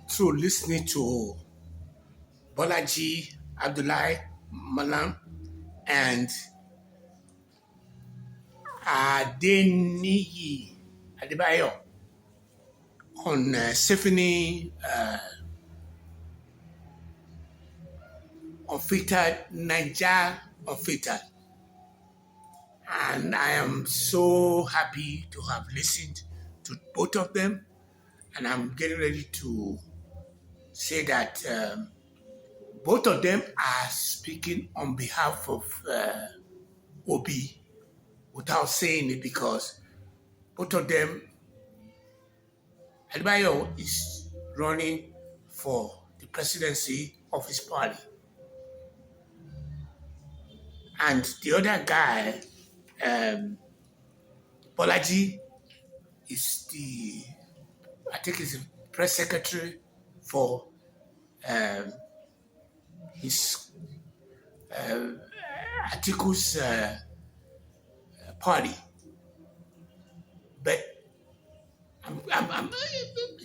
through listening to Bolaji Abdullahi Malam and Adeniyi Adebayo on Symphony Unfiltered, Niger Unfiltered. And I am so happy to have listened to both of them. And I'm getting ready to say that both of them are speaking on behalf of Obi without saying it because both of them, Adebayo is running for the presidency of his party. And the other guy, Bolaji, is I think he's the press secretary for um, his Atiku's party. But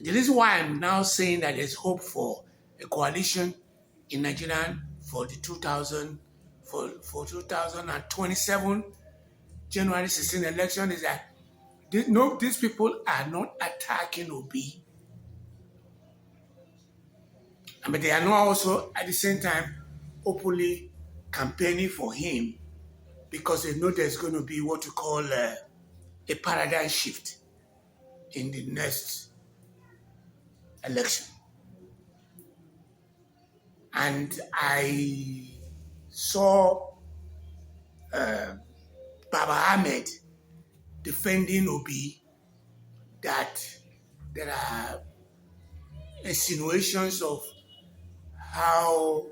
the reason why I'm now saying that there's hope for a coalition in Nigeria for the 2027 January 16 election is that these people are not attacking Obi. But they are not also at the same time openly campaigning for him because they know there's going to be what you call a paradigm shift in the next election. And I saw Baba Ahmed defending Obi that there are insinuations of how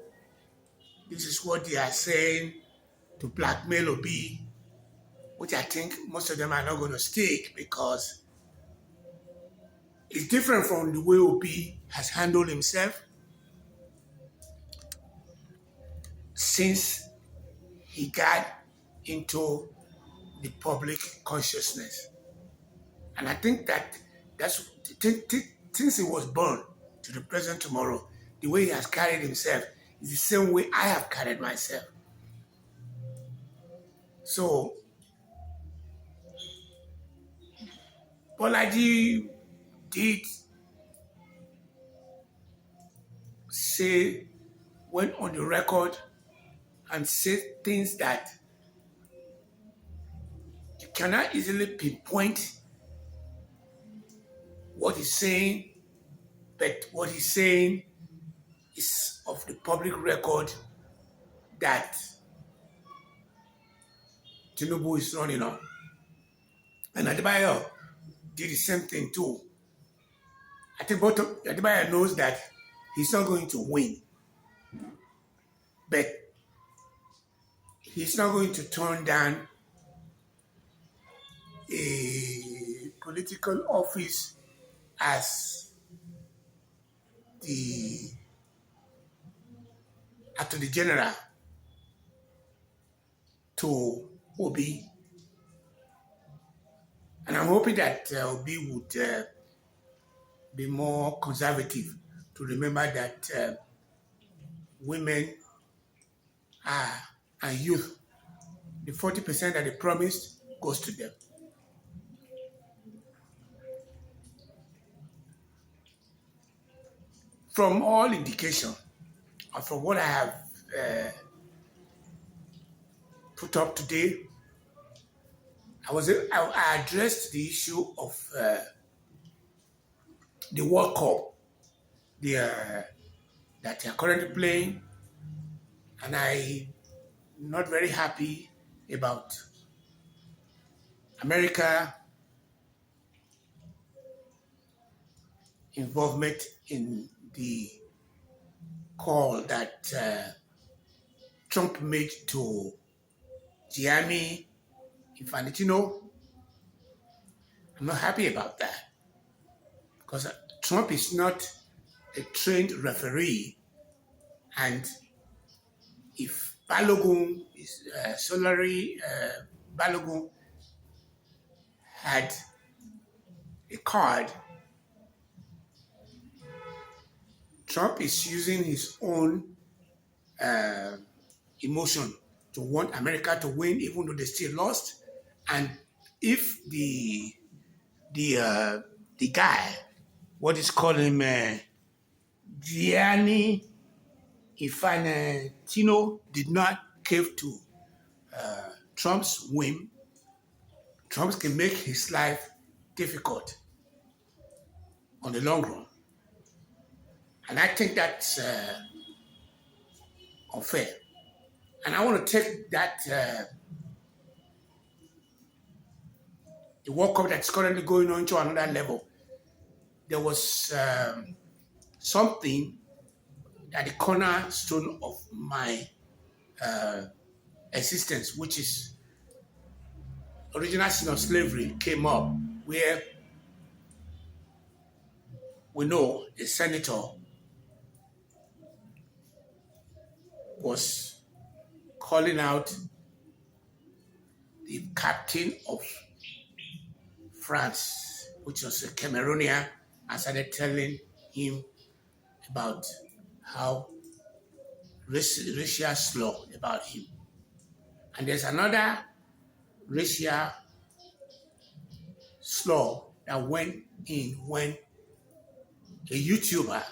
this is what they are saying to blackmail Obi, which I think most of them are not going to stick because it's different from the way Obi has handled himself since he got into the public consciousness. And I think that's since he was born to the present tomorrow, the way he has carried himself is the same way I have carried myself. So Bolaji did say, went on the record and said things that you cannot easily pinpoint what he's saying, but what he's saying is of the public record that Tinubu is running on. And Adebayo did the same thing too. I think both Adebayo knows that he's not going to win, but he's not going to turn down a political office as the Attorney General to Obi. And I'm hoping that Obi would be more conservative to remember that women and youth, the 40% that they promised goes to them. From all indication, and from what I have put up today, I addressed the issue of the World Cup that they are currently playing, and I'm not very happy about America involvement in the call that Trump made to Gianni Infantino. I'm not happy about that because Trump is not a trained referee, and if Balogun is Solari Balogun had a card Trump is using his own uh, emotion to want America to win, even though they still lost. And if the uh, the guy, what is called him, Gianni Infantino, did not cave to Trump's whim, Trump can make his life difficult on the long run. And I think that's unfair. And I want to take that, the World Cup that's currently going on to another level. There was something at the cornerstone of my existence, which is original sin of slavery came up, where we know a senator was calling out the captain of France, which was a Cameroonian, and started telling him about how racial slur about him. And there's another racial slur that went in when a YouTuber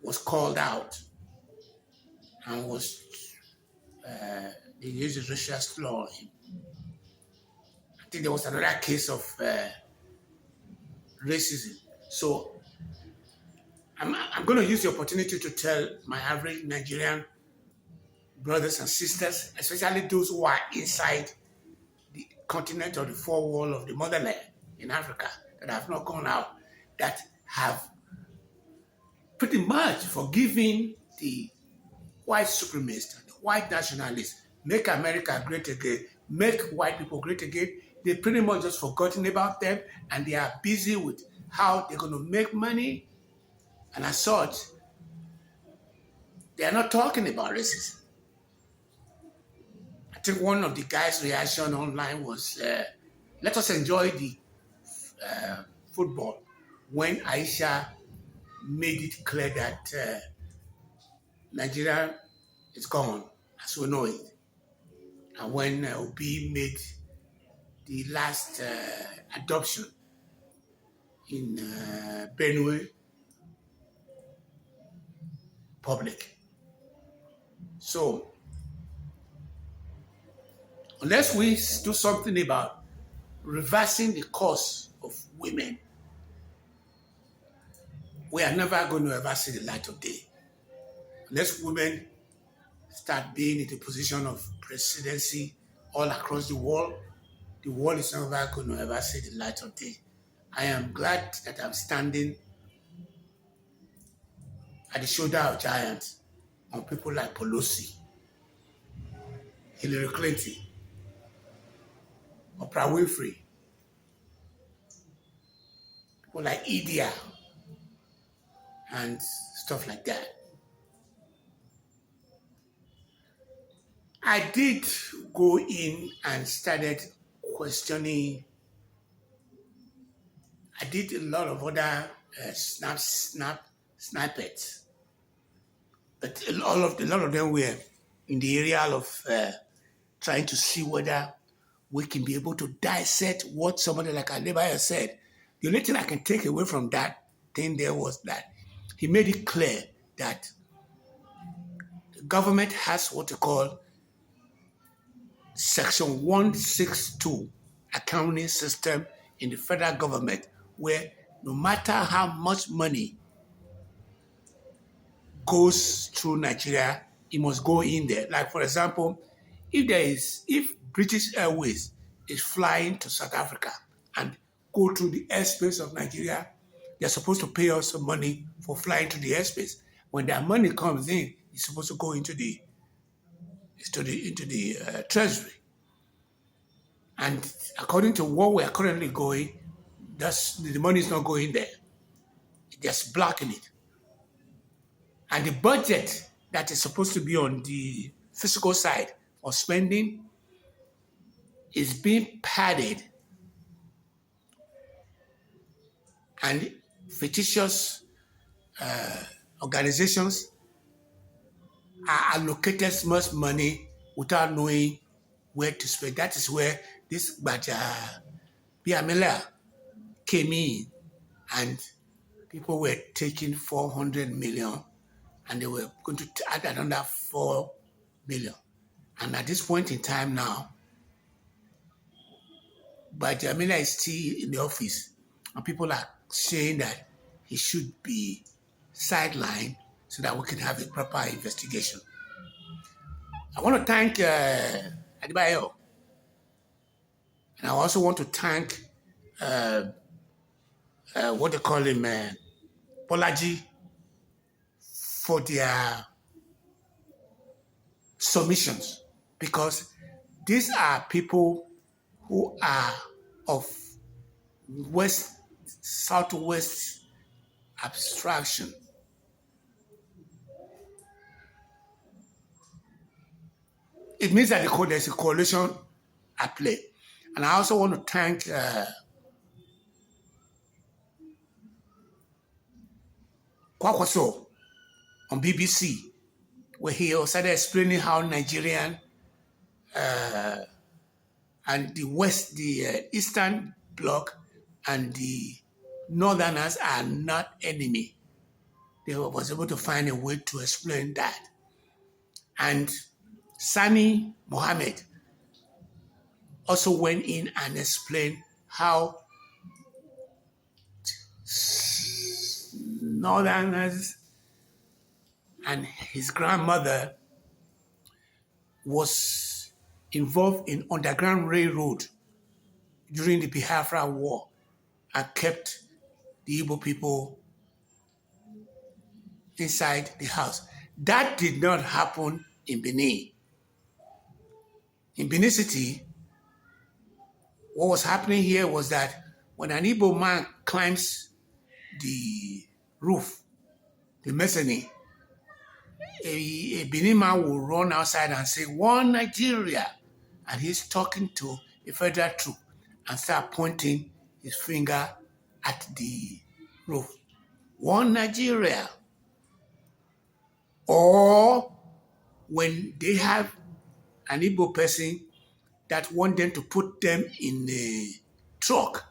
was called out and was they used a racial slur on him. I think there was another case of racism. So I'm going to use the opportunity to tell my average Nigerian brothers and sisters, especially those who are inside the continent or the four wall of the motherland in Africa that have not gone out, that have pretty much forgiven the white supremacists, the white nationalists, make America great again, make white people great again. They pretty much just forgotten about them, and they are busy with how they're going to make money. And as such, they are not talking about racism. I think one of the guys' reaction online was, let us enjoy the football, when Aisha made it clear that Nigeria is gone as we know it. And when Obi made the last adoption in Benue public. So unless we do something about reversing the course of women, we are never going to ever see the light of day. Unless women start being in the position of presidency all across the world is never going to ever see the light of day. I am glad that I'm standing at the shoulder of giants on people like Pelosi, Hillary Clinton, Oprah Winfrey, people like Idia, and stuff like that. I did go in and started questioning. I did a lot of other snippets, but a lot of them were in the area of trying to see whether we can be able to dissect what somebody like Adebayo said. The only thing I can take away from that thing there was that he made it clear that the government has what you call Section 162 accounting system in the federal government, where no matter how much money goes through Nigeria, it must go in there. Like, for example, if British Airways is flying to South Africa and go through the airspace of Nigeria, they're supposed to pay us some money for flying to the airspace. When that money comes in, it's supposed to go into the treasury. And according to what we are currently going, the money is not going there. It's just blocking it. And the budget that is supposed to be on the physical side for spending is being padded, and fictitious organizations are allocated much money without knowing where to spend. That is where this Baja Biamela came in, and people were taking 400 million and they were going to add another 4 million. And at this point in time now, Bajamila is still in the office, and people are saying that he should be sidelined so that we can have a proper investigation. I want to thank Adibayo, and I also want to thank what they call him, Bolaji, for their submissions, because these are people who are of West, Southwest abstraction. It means that there's a coalition at play. And I also want to thank Kwakwaso on BBC, where he started explaining how Nigerian and the West, the Eastern Bloc and the Northerners are not enemy. They was able to find a way to explain that. And Sani Mohammed also went in and explained how Northerners and his grandmother was involved in Underground Railroad during the Biafra War and kept the Igbo people inside the house. That did not happen in Benin. In Benin City, what was happening here was that when an Igbo man climbs the roof, the mezzanine, a Benin man will run outside and say, "One Nigeria," and he's talking to a federal troop and start pointing his finger at the roof. "One Nigeria." Or when they have an Igbo person that want them to put them in a truck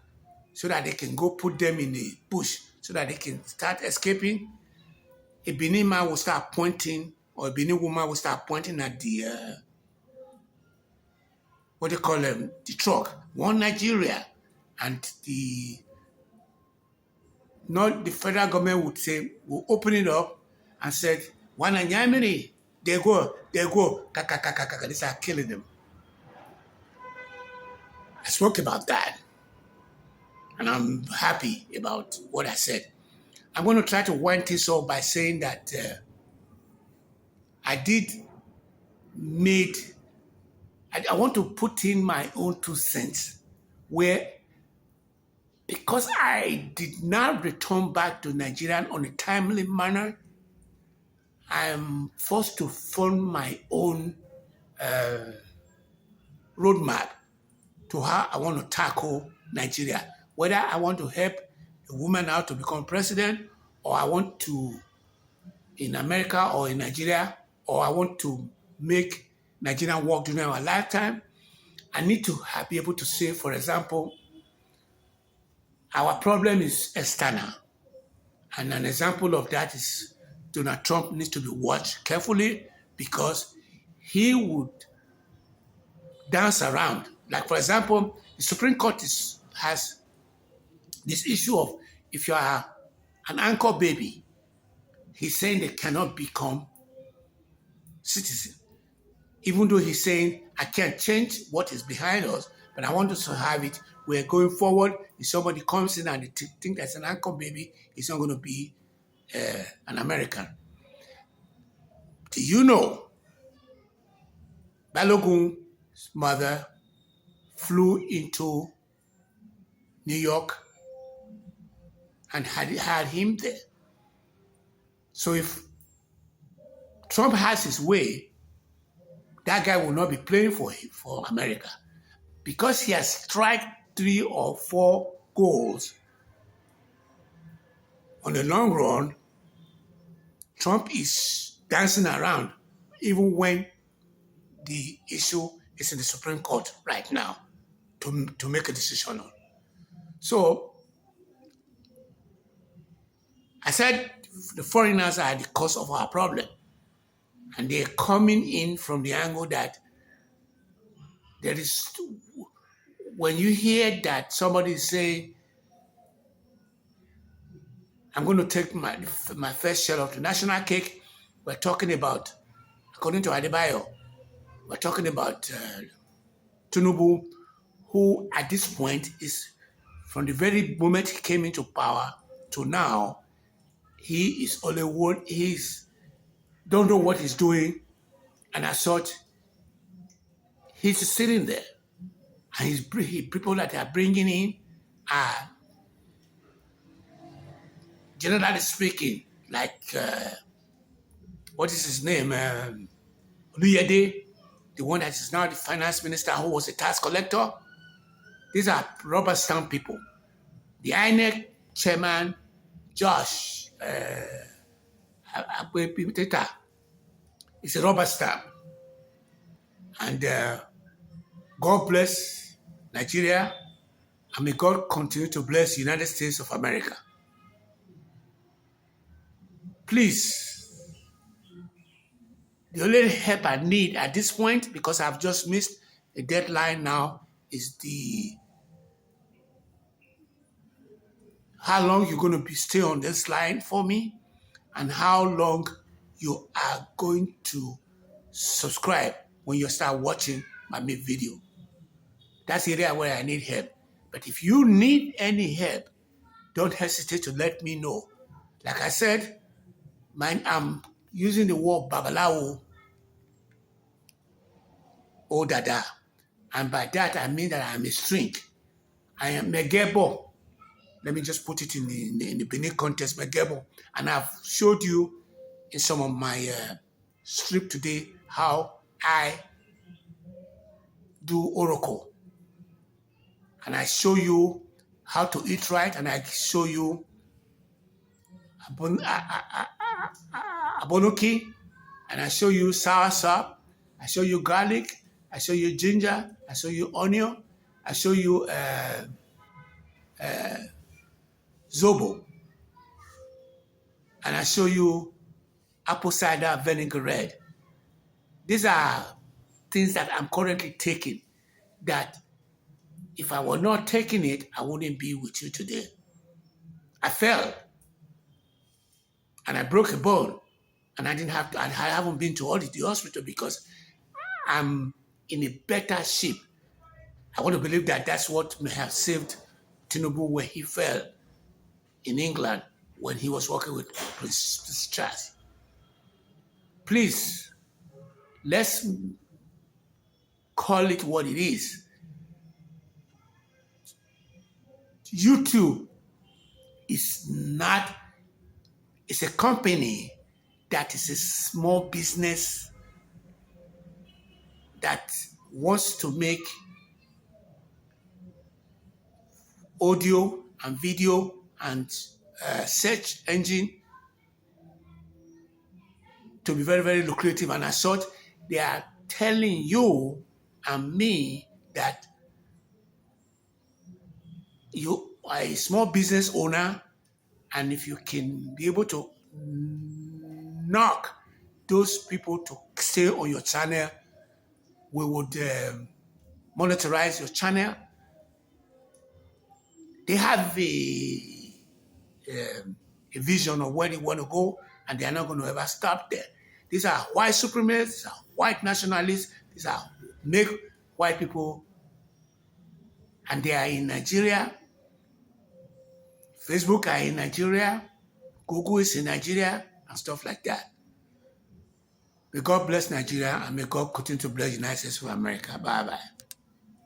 so that they can go put them in the bush so that they can start escaping, a Benin man will start pointing, or a Benin woman will start pointing at the, what they call them, the truck, "One Nigeria." And not the federal government would say, will open it up and said, "One Nyamiri, they go, kaka, kaka, kaka." They start killing them. I spoke about that, and I'm happy about what I said. I'm going to try to wind this up by saying that I want to put in my own 2 cents, where because I did not return back to Nigeria on a timely manner, I'm forced to form my own roadmap to how I want to tackle Nigeria. Whether I want to help a woman out to become president, or I want to, in America or in Nigeria, or I want to make Nigeria work during our lifetime, I need to be able to say, for example, our problem is external. And an example of that is Donald Trump needs to be watched carefully, because he would dance around. Like, for example, the Supreme Court has this issue of, if you are an anchor baby, he's saying they cannot become citizens. Even though he's saying, I can't change what is behind us, but I want us to have it. We're going forward. If somebody comes in and they think that's an anchor baby, he's not going to be an American. Do you know Balogun's mother flew into New York and had him there? So if Trump has his way, that guy will not be playing for America, because he has struck 3 or 4 goals. On the long run, Trump is dancing around even when the issue is in the Supreme Court right now to make a decision on. So I said the foreigners are the cause of our problem. And they're coming in from the angle that there is, when you hear that somebody say, I'm going to take my first share of the national cake, we're talking about, according to Adebayo, we're talking about Tinubu, who at this point is, from the very moment he came into power to now, he is only one, he's don't know what he's doing, and as such, he's sitting there. And people that are bringing in are, generally speaking, like, what is his name? Oluyede, the one that is now the finance minister who was a tax collector. These are rubber stamp people. The INEC chairman, Josh Agbepiteta, is a rubber stamp. And God bless Nigeria, and may God continue to bless the United States of America. Please, the only help I need at this point, because I've just missed a deadline now, is how long you're going to stay on this line for me, and how long you are going to subscribe when you start watching my main video. That's the area where I need help. But if you need any help, don't hesitate to let me know. Like I said, I'm using the word babalawo or dada. And by that, I mean that I'm a string. I am Megebo. Let me just put it in the Benin context, Megebo. And I've showed you in some of my script today how I do oracle. And I show you how to eat right, and I show you abonoki, and I show you soursop, I show you garlic, I show you ginger, I show you onion, I show you zobo, and I show you apple cider vinegar red. These are things that I'm currently taking that if I were not taking it, I wouldn't be with you today. I fell and I broke a bone, and I haven't been to the hospital because I'm in a better shape. I want to believe that that's what may have saved Tinubu when he fell in England when he was working with Prince Charles. Please, let's call it what it is. YouTube is it's a company that is a small business that wants to make audio and video and search engine to be very, very lucrative. And as such, they are telling you and me that you are a small business owner, and if you can be able to knock those people to stay on your channel, we would monetize your channel. They have a vision of where they want to go, and they are not going to ever stop there. These are white supremacists, these are white nationalists, these are make white people, and they are in Nigeria. Facebook are in Nigeria, Google is in Nigeria, and stuff like that. May God bless Nigeria, and may God continue to bless the United States of America. Bye-bye.